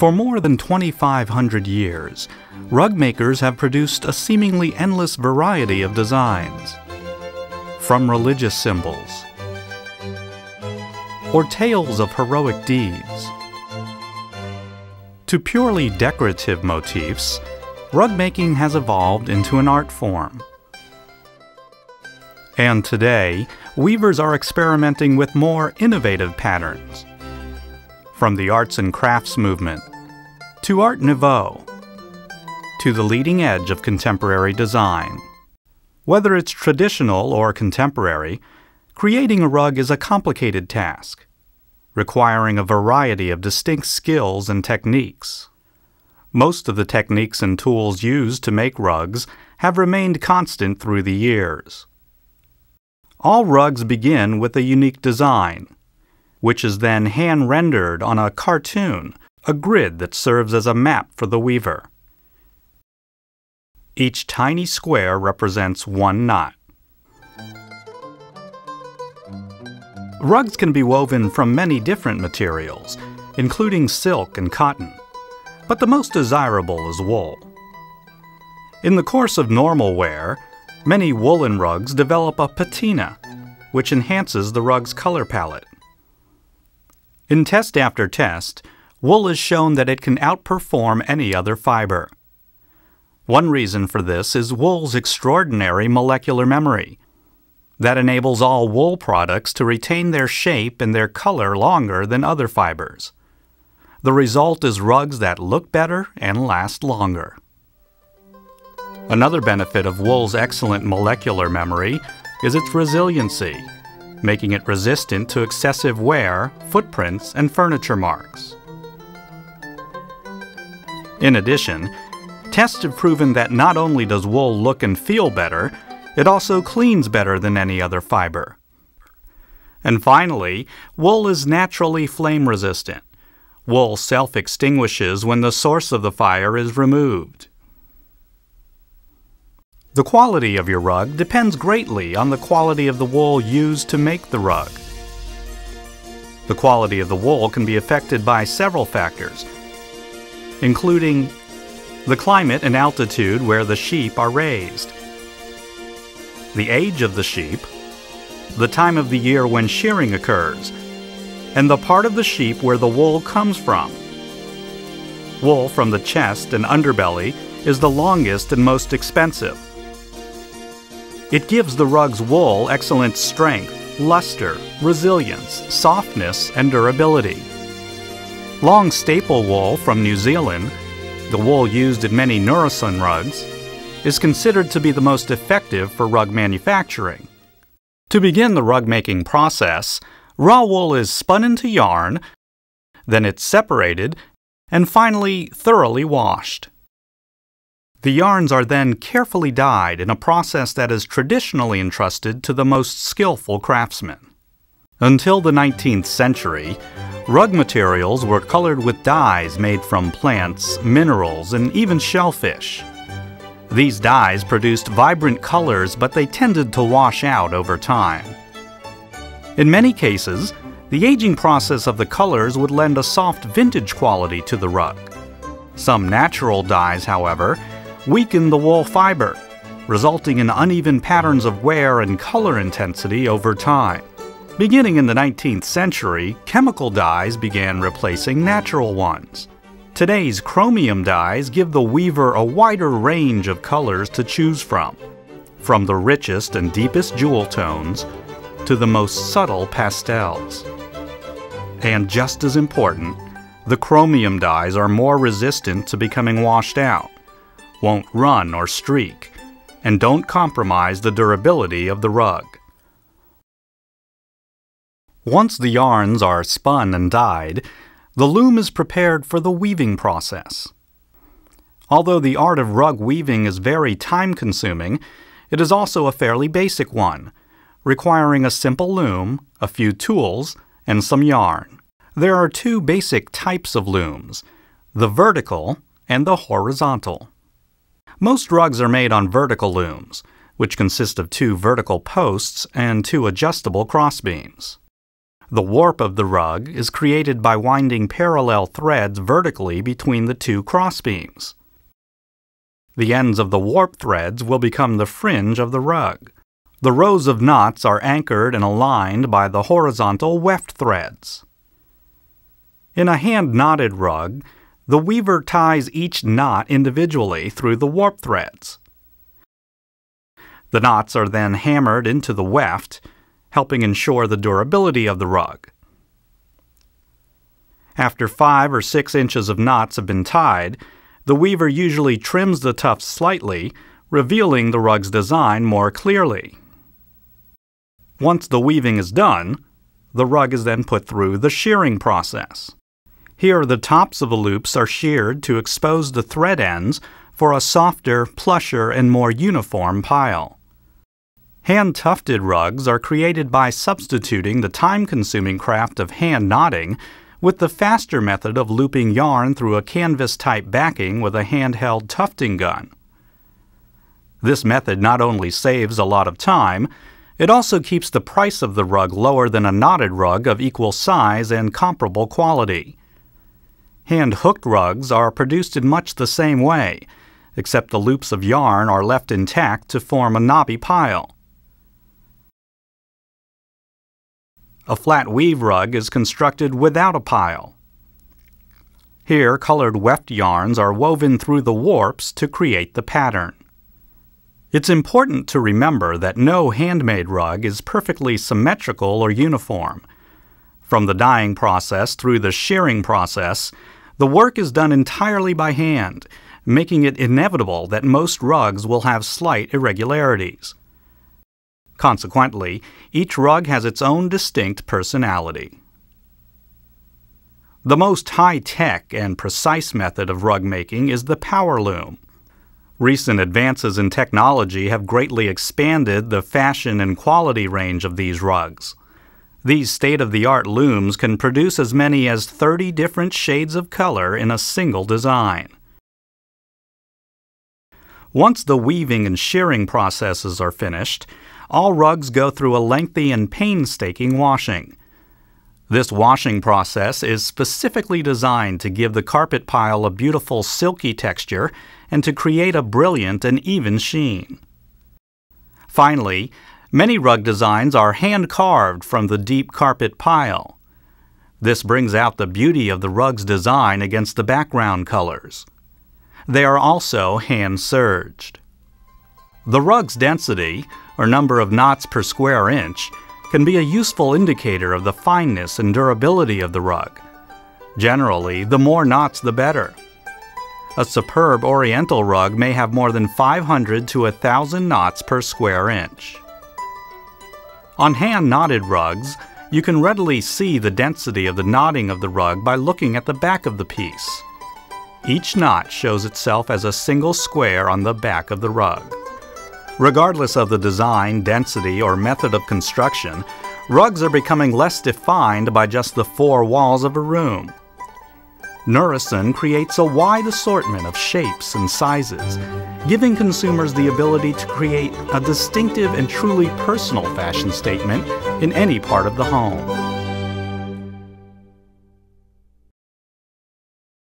For more than 2,500 years, rug makers have produced a seemingly endless variety of designs. From religious symbols, or tales of heroic deeds, to purely decorative motifs, rug making has evolved into an art form. And today, weavers are experimenting with more innovative patterns. From the arts and crafts movement, to Art Nouveau, to the leading edge of contemporary design. Whether it's traditional or contemporary, creating a rug is a complicated task, requiring a variety of distinct skills and techniques. Most of the techniques and tools used to make rugs have remained constant through the years. All rugs begin with a unique design, which is then hand-rendered on a cartoon, a grid that serves as a map for the weaver. Each tiny square represents one knot. Rugs can be woven from many different materials, including silk and cotton, but the most desirable is wool. In the course of normal wear, many woolen rugs develop a patina, which enhances the rug's color palette. In test after test, wool has shown that it can outperform any other fiber. One reason for this is wool's extraordinary molecular memory that enables all wool products to retain their shape and their color longer than other fibers. The result is rugs that look better and last longer. Another benefit of wool's excellent molecular memory is its resiliency, making it resistant to excessive wear, footprints, and furniture marks. In addition, tests have proven that not only does wool look and feel better, it also cleans better than any other fiber. And finally, wool is naturally flame resistant. Wool self-extinguishes when the source of the fire is removed. The quality of your rug depends greatly on the quality of the wool used to make the rug. The quality of the wool can be affected by several factors, including the climate and altitude where the sheep are raised, the age of the sheep, the time of the year when shearing occurs, and the part of the sheep where the wool comes from. Wool from the chest and underbelly is the longest and most expensive. It gives the rug's wool excellent strength, luster, resilience, softness, and durability. Long staple wool from New Zealand, the wool used in many Nourison rugs, is considered to be the most effective for rug manufacturing. To begin the rug making process, raw wool is spun into yarn, then it's separated, and finally thoroughly washed. The yarns are then carefully dyed in a process that is traditionally entrusted to the most skillful craftsmen. Until the 19th century, rug materials were colored with dyes made from plants, minerals, and even shellfish. These dyes produced vibrant colors, but they tended to wash out over time. In many cases, the aging process of the colors would lend a soft vintage quality to the rug. Some natural dyes, however, weaken the wool fiber, resulting in uneven patterns of wear and color intensity over time. Beginning in the 19th century, chemical dyes began replacing natural ones. Today's chromium dyes give the weaver a wider range of colors to choose from the richest and deepest jewel tones to the most subtle pastels. And just as important, the chromium dyes are more resistant to becoming washed out, won't run or streak, and don't compromise the durability of the rug. Once the yarns are spun and dyed, the loom is prepared for the weaving process. Although the art of rug weaving is very time-consuming, it is also a fairly basic one, requiring a simple loom, a few tools, and some yarn. There are two basic types of looms, the vertical and the horizontal. Most rugs are made on vertical looms, which consist of two vertical posts and two adjustable crossbeams. The warp of the rug is created by winding parallel threads vertically between the two crossbeams. The ends of the warp threads will become the fringe of the rug. The rows of knots are anchored and aligned by the horizontal weft threads. In a hand-knotted rug, the weaver ties each knot individually through the warp threads. The knots are then hammered into the weft, helping ensure the durability of the rug. After 5 or 6 inches of knots have been tied, the weaver usually trims the tufts slightly, revealing the rug's design more clearly. Once the weaving is done, the rug is then put through the shearing process. Here, the tops of the loops are sheared to expose the thread ends for a softer, plusher, and more uniform pile. Hand-tufted rugs are created by substituting the time-consuming craft of hand knotting with the faster method of looping yarn through a canvas-type backing with a handheld tufting gun. This method not only saves a lot of time, it also keeps the price of the rug lower than a knotted rug of equal size and comparable quality. Hand-hooked rugs are produced in much the same way, except the loops of yarn are left intact to form a knobby pile. A flat weave rug is constructed without a pile. Here, colored weft yarns are woven through the warps to create the pattern. It's important to remember that no handmade rug is perfectly symmetrical or uniform. From the dyeing process through the shearing process, the work is done entirely by hand, making it inevitable that most rugs will have slight irregularities. Consequently, each rug has its own distinct personality. The most high-tech and precise method of rug making is the power loom. Recent advances in technology have greatly expanded the fashion and quality range of these rugs. These state-of-the-art looms can produce as many as 30 different shades of color in a single design. Once the weaving and shearing processes are finished, all rugs go through a lengthy and painstaking washing. This washing process is specifically designed to give the carpet pile a beautiful silky texture and to create a brilliant and even sheen. Finally, many rug designs are hand-carved from the deep carpet pile. This brings out the beauty of the rug's design against the background colors. They are also hand-serged. The rug's density, or number of knots per square inch, can be a useful indicator of the fineness and durability of the rug. Generally, the more knots the better. A superb oriental rug may have more than 500 to 1,000 knots per square inch. On hand-knotted rugs, you can readily see the density of the knotting of the rug by looking at the back of the piece. Each knot shows itself as a single square on the back of the rug. Regardless of the design, density, or method of construction, rugs are becoming less defined by just the 4 walls of a room. Nourison creates a wide assortment of shapes and sizes, giving consumers the ability to create a distinctive and truly personal fashion statement in any part of the home.